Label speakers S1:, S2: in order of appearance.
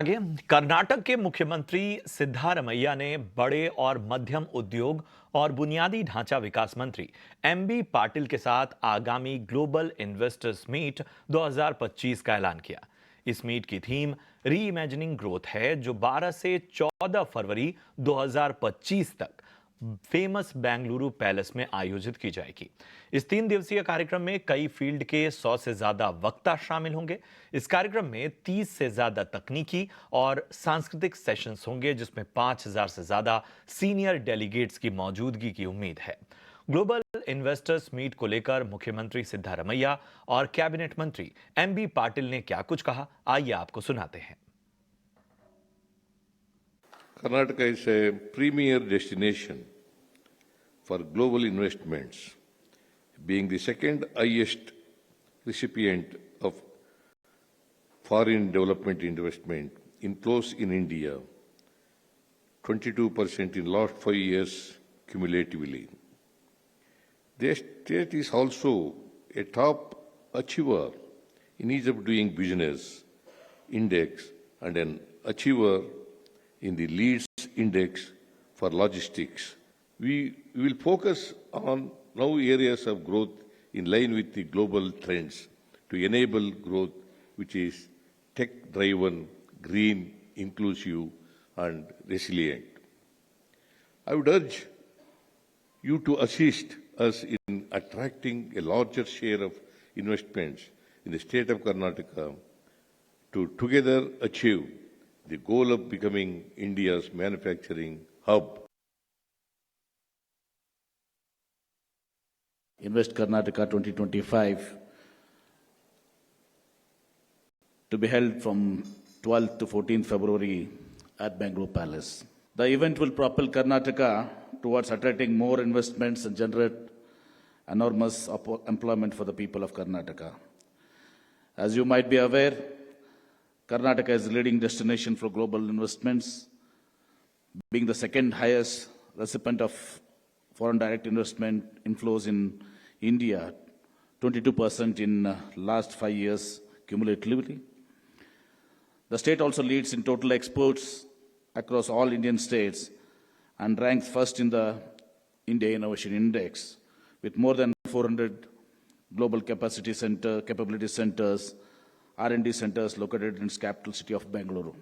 S1: आगे कर्नाटक के मुख्यमंत्री सिद्धारमैया ने बड़े और मध्यम उद्योग और बुनियादी ढांचा विकास मंत्री एमबी पाटिल के साथ आगामी ग्लोबल इन्वेस्टर्स मीट 2025 का ऐलान किया। इस मीट की थीम री इमेजिनिंग ग्रोथ है, जो 12 से 14 फरवरी 2025 तक फेमस बेंगलुरु पैलेस में आयोजित की जाएगी। इस 3 दिवसीय कार्यक्रम में कई फील्ड के 100 से ज्यादा वक्ता शामिल होंगे। इस कार्यक्रम में 30 से ज्यादा तकनीकी और सांस्कृतिक सेशंस होंगे, जिसमें 5000 से ज्यादा सीनियर डेलीगेट्स की मौजूदगी की उम्मीद है। ग्लोबल इन्वेस्टर्स मीट को लेकर मुख्यमंत्री सिद्धारमैया और कैबिनेट मंत्री एमबी पाटिल ने क्या कुछ कहा, आइए आपको सुनाते हैं।
S2: Karnataka is a premier destination for global investments, being the second highest recipient of foreign development investment inflows in India, 22% in last 5 years cumulatively. The state is also a top achiever in ease of doing business index and an achiever in the Leads Index for logistics. We will focus on now areas of growth in line with the global trends to enable growth which is tech-driven, green, inclusive, and resilient. I would urge you to assist us in attracting a larger share of investments in the state of Karnataka to together achieve the goal of becoming India's manufacturing hub.
S3: Invest Karnataka 2025 to be held from 12th to 14th February at Bengaluru Palace. The event will propel Karnataka towards attracting more investments and generate enormous employment for the people of Karnataka. As you might be aware, Karnataka is the leading destination for global investments, being the second highest recipient of foreign direct investment inflows in India, 22% in last 5 years cumulatively. The state also leads in total exports across all Indian states and ranks first in the India Innovation Index, with more than 400 global capability centers, R&D centers located in its capital city of Bengaluru.